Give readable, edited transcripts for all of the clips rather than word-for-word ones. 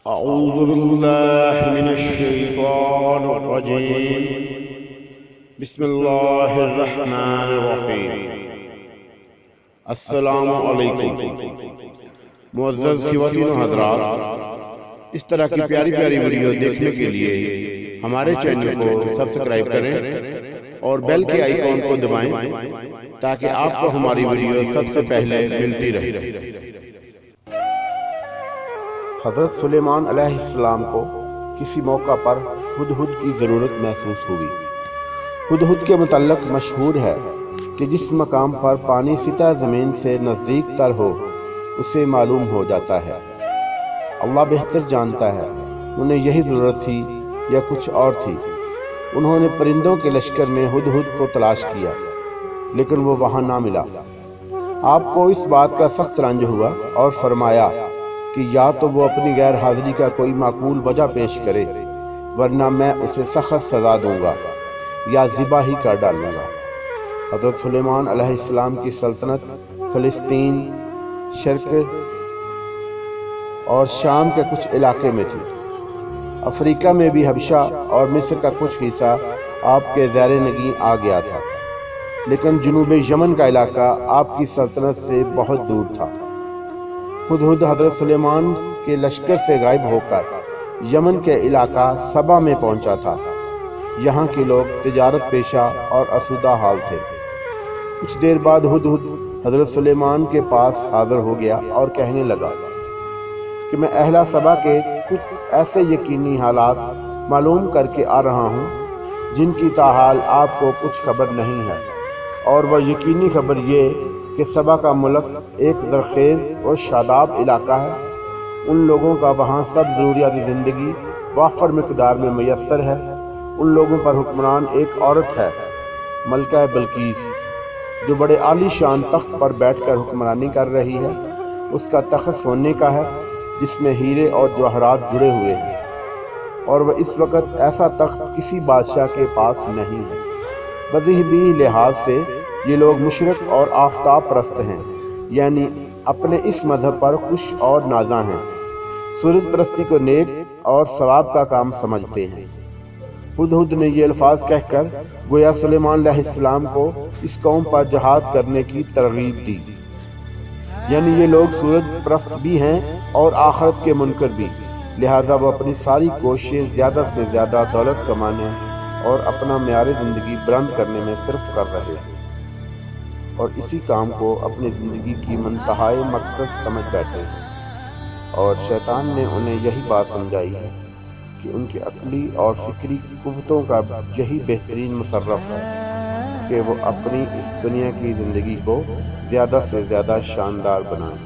أعوذ بالله من الشيطان الرجيم بسم الله الرحمن الرحیم۔ السلام علیکم معزز خواتین و حضرات، اس طرح کی پیاری پیاری ویڈیو دیکھنے کے لیے ہمارے چینل کو سبسکرائب کریں اور بیل کے آئیکن کو دبائیں تاکہ آپ کو ہماری ویڈیو سب سے پہلے ملتی رہے۔ حضرت سلیمان علیہ السلام کو کسی موقع پر ہدہد کی ضرورت محسوس ہوئی۔ ہدہد کے متعلق مشہور ہے کہ جس مقام پر پانی سطح زمین سے نزدیک تر ہو اسے معلوم ہو جاتا ہے۔ اللہ بہتر جانتا ہے انہیں یہی ضرورت تھی یا کچھ اور تھی۔ انہوں نے پرندوں کے لشکر میں ہدہد کو تلاش کیا لیکن وہ وہاں نہ ملا۔ آپ کو اس بات کا سخت رنج ہوا اور فرمایا کہ یا تو وہ اپنی غیر حاضری کا کوئی معقول وجہ پیش کرے ورنہ میں اسے سخت سزا دوں گا یا ذبح ہی کر ڈالوں گا۔ حضرت سلیمان علیہ السلام کی سلطنت فلسطین، شرق اور شام کے کچھ علاقے میں تھی۔ افریقہ میں بھی حبشہ اور مصر کا کچھ حصہ آپ کے زیر نگیں آ گیا تھا، لیکن جنوب یمن کا علاقہ آپ کی سلطنت سے بہت دور تھا۔ ہدہد حضرت سلیمان کے لشکر سے غائب ہو کر یمن کے علاقہ سبا میں پہنچا تھا۔ یہاں کے لوگ تجارت پیشہ اور آسودہ حال تھے۔ کچھ دیر بعد ہدہد حضرت سلیمان کے پاس حاضر ہو گیا اور کہنے لگا کہ میں اہل سبا کے کچھ ایسے یقینی حالات معلوم کر کے آ رہا ہوں جن کی تاحال آپ کو کچھ خبر نہیں ہے، اور وہ یقینی خبر یہ کہ سبا کا ملک ایک زرخیز اور شاداب علاقہ ہے۔ ان لوگوں کا وہاں سب ضروریات زندگی وافر مقدار میں میسر ہے۔ ان لوگوں پر حکمران ایک عورت ہے، ملکہ بلقیس، جو بڑے عالی شان تخت پر بیٹھ کر حکمرانی کر رہی ہے۔ اس کا تخت سونے کا ہے جس میں ہیرے اور جواہرات جڑے ہوئے ہیں، اور وہ اس وقت ایسا تخت کسی بادشاہ کے پاس نہیں ہے۔ مذہبی لحاظ سے یہ لوگ مشرق اور آفتاب پرست ہیں، یعنی اپنے اس مذہب پر خوش اور نازاں ہیں۔ سورج پرستی کو نیک اور ثواب کا کام سمجھتے ہیں۔ ہدہد نے یہ الفاظ کہہ کر گویا سلیمان علیہ السلام کو اس قوم پر جہاد کرنے کی ترغیب دی، یعنی یہ لوگ سورج پرست بھی ہیں اور آخرت کے منکر بھی، لہذا وہ اپنی ساری کوششیں زیادہ سے زیادہ دولت کمانے اور اپنا معیار زندگی بلند کرنے میں صرف کر رہے ہیں، اور اسی کام کو اپنی زندگی کی منتہائی مقصد سمجھ بیٹھے ہیں۔ اور شیطان نے انہیں یہی بات سمجھائی ہے کہ ان کی عقلی اور فکری قوتوں کا یہی بہترین مصرف ہے کہ وہ اپنی اس دنیا کی زندگی کو زیادہ سے زیادہ شاندار بنائیں۔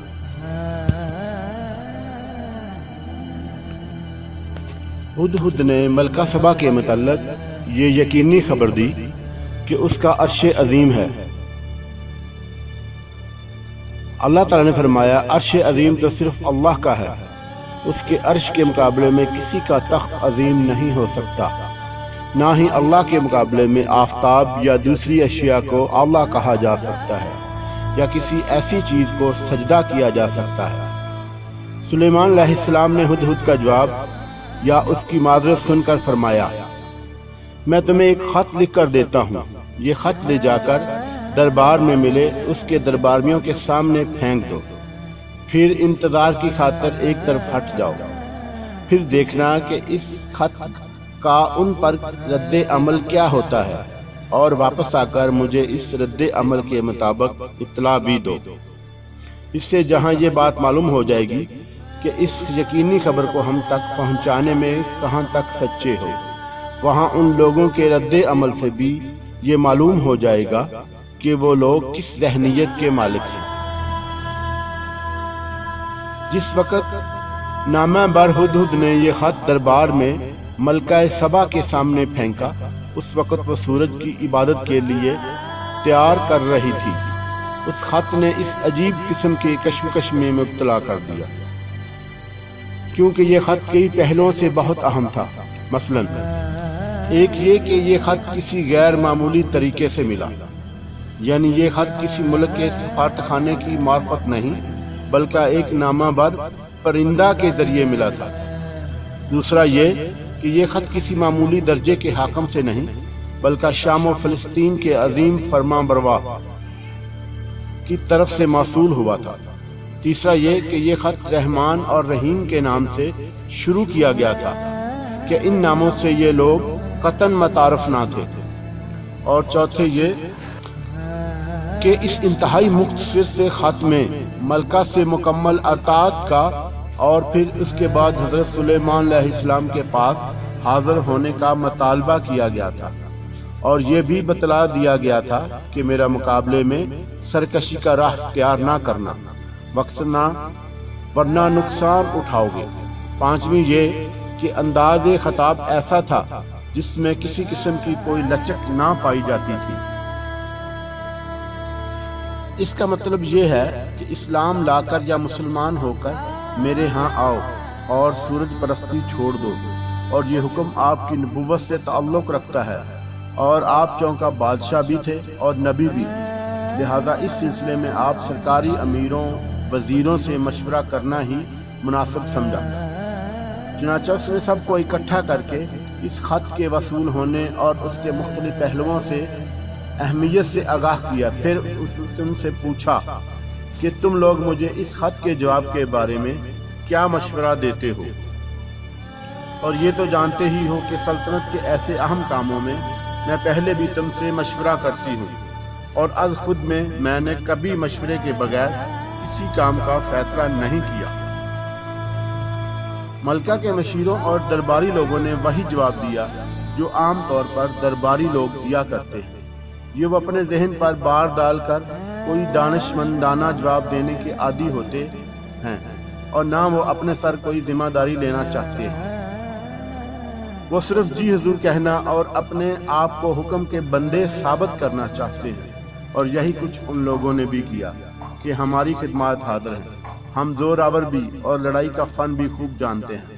ہدہد نے ملکہ سبا کے متعلق یہ یقینی خبر دی کہ اس کا عرش عظیم ہے۔ اللہ تعالیٰ نے فرمایا عرش عظیم تو صرف اللہ کا ہے، اس کے عرش کے مقابلے میں کسی کا تخت عظیم نہیں ہو سکتا، نہ ہی اللہ کے مقابلے میں آفتاب یا دوسری اشیاء کو اللہ کہا جا سکتا ہے یا کسی ایسی چیز کو سجدہ کیا جا سکتا ہے۔ سلیمان علیہ السلام نے ہدہد کا جواب یا اس کی معذرت سن کر فرمایا، میں تمہیں ایک خط لکھ کر دیتا ہوں، یہ خط لے جا کر دربار میں ملے اس کے درباریوں کے سامنے پھینک دو، پھر انتظار کی خاطر ایک طرف ہٹ جاؤ، پھر دیکھنا کہ اس خط کا ان پر رد عمل کیا ہوتا ہے، اور واپس آ کر مجھے اس رد عمل کے مطابق اطلاع بھی دو۔ اس سے جہاں یہ بات معلوم ہو جائے گی کہ اس یقینی خبر کو ہم تک پہنچانے میں کہاں تک سچے ہو، وہاں ان لوگوں کے رد عمل سے بھی یہ معلوم ہو جائے گا کہ وہ لوگ کس ذہنیت کے مالک ہیں۔ جس وقت نامہ بر ہدہد نے یہ خط دربار میں ملکہ سبا کے سامنے پھینکا، اس وقت وہ سورج کی عبادت کے لیے تیار کر رہی تھی۔ اس خط نے اس عجیب قسم کی کشمکش میں مبتلا کر دیا، کیونکہ یہ خط کئی پہلوؤں سے بہت اہم تھا۔ مثلاً ایک یہ کہ یہ خط کسی غیر معمولی طریقے سے ملا، یعنی یہ خط کسی ملک کے سفارت خانے کی معرفت نہیں بلکہ ایک نامہ بر پرندہ کے ذریعے ملا تھا۔ دوسرا یہ کہ یہ خط کسی معمولی درجے کے حاکم سے نہیں بلکہ شام و فلسطین کے عظیم فرما بروا کی طرف سے موصول ہوا تھا۔ تیسرا یہ کہ یہ خط رحمان اور رحیم کے نام سے شروع کیا گیا تھا کہ ان ناموں سے یہ لوگ قطعاً متعارف نہ تھے۔ اور چوتھے یہ کہ اس انتہائی مختصر سے خط میں ملکہ سے مکمل اطاعت کا اور پھر اس کے بعد حضرت سلیمان علیہ السلام کے پاس حاضر ہونے کا مطالبہ کیا گیا تھا، اور یہ بھی بتلا دیا گیا تھا کہ میرا مقابلے میں سرکشی کا راہ اختیار نہ کرنا، ورنہ نقصان اٹھاؤ گے۔ پانچویں یہ کہ انداز خطاب ایسا تھا جس میں کسی قسم کی کوئی لچک نہ پائی جاتی تھی۔ اس کا مطلب یہ ہے کہ اسلام لا کر یا مسلمان ہو کر میرے ہاں آؤ اور سورج پرستی چھوڑ دو، اور یہ حکم آپ کی نبوت سے تعلق رکھتا ہے، اور آپ چونکہ بادشاہ بھی تھے اور نبی بھی، لہذا اس سلسلے میں آپ سرکاری امیروں وزیروں سے مشورہ کرنا ہی مناسب سمجھا۔ چنانچہ اس نے سب کو اکٹھا کر کے اس خط کے وصول ہونے اور اس کے مختلف پہلوؤں سے اہمیت سے آگاہ کیا، پھر ان سے پوچھا کہ تم لوگ مجھے اس خط کے جواب کے بارے میں کیا مشورہ دیتے ہو، اور یہ تو جانتے ہی ہو کہ سلطنت کے ایسے اہم کاموں میں میں پہلے بھی تم سے مشورہ کرتی ہوں، اور از خود میں نے کبھی مشورے کے بغیر کسی کام کا فیصلہ نہیں کیا۔ ملکہ کے مشیروں اور درباری لوگوں نے وہی جواب دیا جو عام طور پر درباری لوگ دیا کرتے ہیں۔ یہ وہ اپنے ذہن پر بار ڈال کر کوئی دانشمندانہ جواب دینے کے عادی ہوتے ہیں، اور نہ وہ اپنے سر کوئی ذمہ داری لینا چاہتے ہیں۔ وہ صرف جی حضور کہنا اور اپنے آپ کو حکم کے بندے ثابت کرنا چاہتے ہیں، اور یہی کچھ ان لوگوں نے بھی کیا کہ ہماری خدمات حاضر ہیں، ہم زور آور بھی اور لڑائی کا فن بھی خوب جانتے ہیں،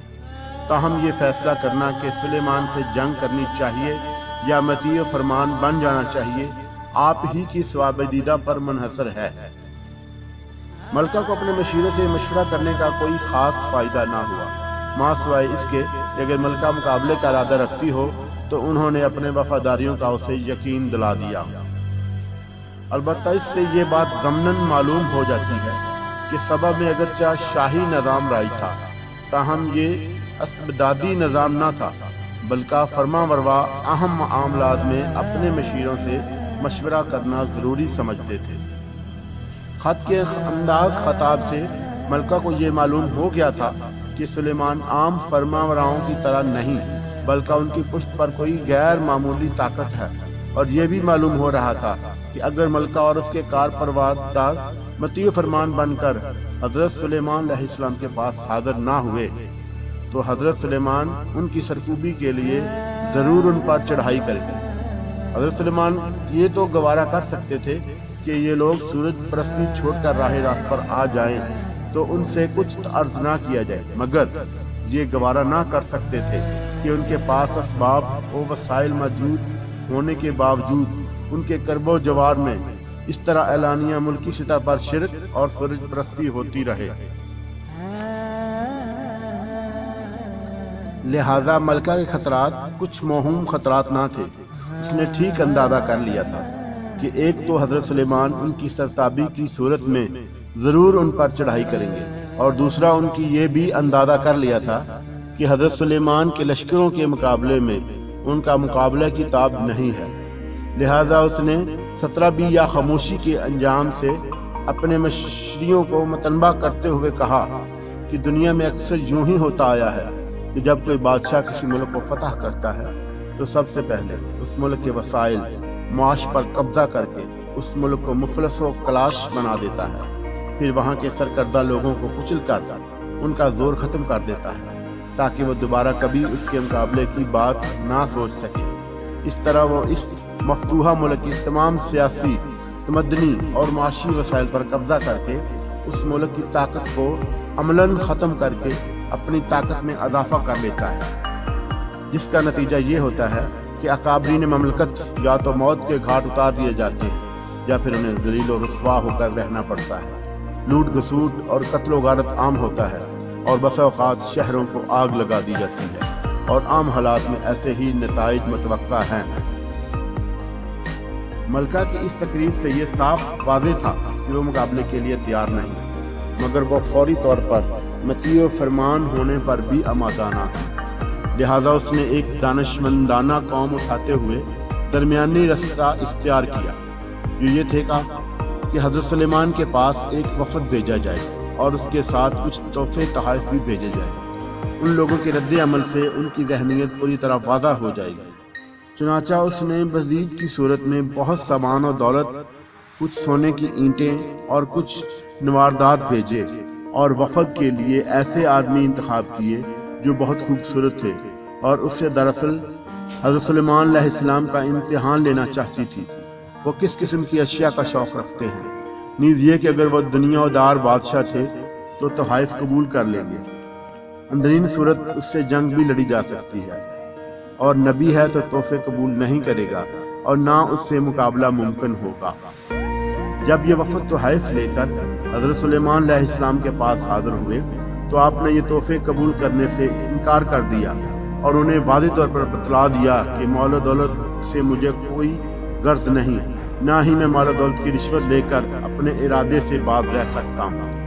تاہم یہ فیصلہ کرنا کہ سلیمان سے جنگ کرنی چاہیے یا مطیع فرمان بن جانا چاہیے آپ ہی کی ثواب دیدہ پر منحصر ہے۔ ملکہ کو اپنے مشیروں سے مشورہ کرنے کا کوئی خاص فائدہ نہ ہوا، ماں سوائے اس کے کہ اگر ملکہ مقابلے کا ارادہ رکھتی ہو تو انہوں نے اپنے وفاداریوں کا اسے یقین دلا دیا۔ البتہ اس سے یہ بات ضمناً معلوم ہو جاتی ہے کہ سبا میں اگرچہ شاہی نظام رائج تھا، تاہم یہ استبدادی نظام نہ تھا، بلکہ فرما بروا اہم معاملات میں اپنے مشیروں سے مشورہ کرنا ضروری سمجھتے تھے۔ خط کے انداز خطاب سے ملکہ کو یہ معلوم ہو گیا تھا کہ سلیمان عام فرمانبراؤں کی طرح نہیں، بلکہ ان کی پشت پر کوئی غیر معمولی طاقت ہے، اور یہ بھی معلوم ہو رہا تھا کہ اگر ملکہ اور اس کے کار پرواز داز مطیع فرمان بن کر حضرت سلیمان علیہ السلام کے پاس حاضر نہ ہوئے تو حضرت سلیمان ان کی سرکوبی کے لیے ضرور ان پر چڑھائی کریں گے۔ حضرت سلیمان یہ تو گوارا کر سکتے تھے کہ یہ لوگ سورج پرستی چھوڑ کر راہ راست پر آ جائیں تو ان سے کچھ عرض نہ کیا جائے، مگر یہ گوارا نہ کر سکتے تھے کہ ان کے پاس اسباب و وسائل موجود ہونے کے باوجود ان کے کرب و جوار میں اس طرح اعلانیہ ملکی سطح پر شرک اور سورج پرستی ہوتی رہے۔ لہذا ملکہ کے خطرات کچھ موہوم خطرات نہ تھے۔ اس نے ٹھیک اندازہ کر لیا تھا کہ ایک تو حضرت سلیمان ان کی سرتابی کی صورت میں ضرور ان پر چڑھائی کریں گے، اور دوسرا ان کی یہ بھی اندازہ کر لیا تھا کہ حضرت سلیمان کے لشکروں کے مقابلے میں ان کا مقابلہ کی تاب نہیں ہے۔ لہذا اس نے 17 یا خاموشی کے انجام سے اپنے مشیروں کو متنبہ کرتے ہوئے کہا کہ دنیا میں اکثر یوں ہی ہوتا آیا ہے کہ جب کوئی بادشاہ کسی ملک کو فتح کرتا ہے تو سب سے پہلے اس ملک کے وسائل معاش پر قبضہ کر کے اس ملک کو مفلس و کلاش بنا دیتا ہے، پھر وہاں کے سرکردہ لوگوں کو کچل کر ان کا زور ختم کر دیتا ہے تاکہ وہ دوبارہ کبھی اس کے مقابلے کی بات نہ سوچ سکے۔ اس طرح وہ اس مفتوحہ ملک کی تمام سیاسی، تمدنی اور معاشی وسائل پر قبضہ کر کے اس ملک کی طاقت کو عملاً ختم کر کے اپنی طاقت میں اضافہ کر لیتا ہے، جس کا نتیجہ یہ ہوتا ہے کہ اکابرین مملکت یا تو موت کے گھاٹ اتار دیے جاتے ہیں یا پھر انہیں ذلیل و رسوا ہو کر رہنا پڑتا ہے۔ لوٹ گھسوٹ اور قتل و غارت عام ہوتا ہے، اور بسا اوقات شہروں کو آگ لگا دی جاتی ہے، اور عام حالات میں ایسے ہی نتائج متوقع ہیں۔ ملکہ کی اس تقریر سے یہ صاف واضح تھا کہ وہ مقابلے کے لیے تیار نہیں، مگر وہ فوری طور پر مطیع فرمان ہونے پر بھی آمادہ نہ تھی۔ لہٰذا اس نے ایک دانشمندانہ قوم اٹھاتے ہوئے درمیانی رستہ اختیار کیا، جو یہ تھے کہ حضرت سلیمان کے پاس ایک وفد بھیجا جائے اور اس کے ساتھ کچھ تحفے تحائف بھی بھیجے جائے۔ ان لوگوں کے رد عمل سے ان کی ذہنیت پوری طرح واضح ہو جائے گی۔ چنانچہ اس نے برید کی صورت میں بہت سامان و دولت، کچھ سونے کی اینٹیں اور کچھ نواردات بھیجے، اور وفد کے لیے ایسے آدمی انتخاب کیے جو بہت خوبصورت تھے، اور اس سے دراصل حضرت سلیمان علیہ السلام کا امتحان لینا چاہتی تھی وہ کس قسم کی اشیاء کا شوق رکھتے ہیں، نیز یہ کہ اگر وہ دنیا دار بادشاہ تھے تو تحائف قبول کر لیں گے۔ اندرین صورت اس سے جنگ بھی لڑی جا سکتی ہے، اور نبی ہے تو تحفے قبول نہیں کرے گا اور نہ اس سے مقابلہ ممکن ہوگا۔ جب یہ وفد تحائف لے کر حضرت سلیمان علیہ السلام کے پاس حاضر ہوئے تو آپ نے یہ تحفے قبول کرنے سے انکار کر دیا اور انہیں واضح طور پر بتلا دیا کہ مال و دولت سے مجھے کوئی غرض نہیں، نہ ہی میں مال و دولت کی رشوت لے کر اپنے ارادے سے باز رہ سکتا ہوں۔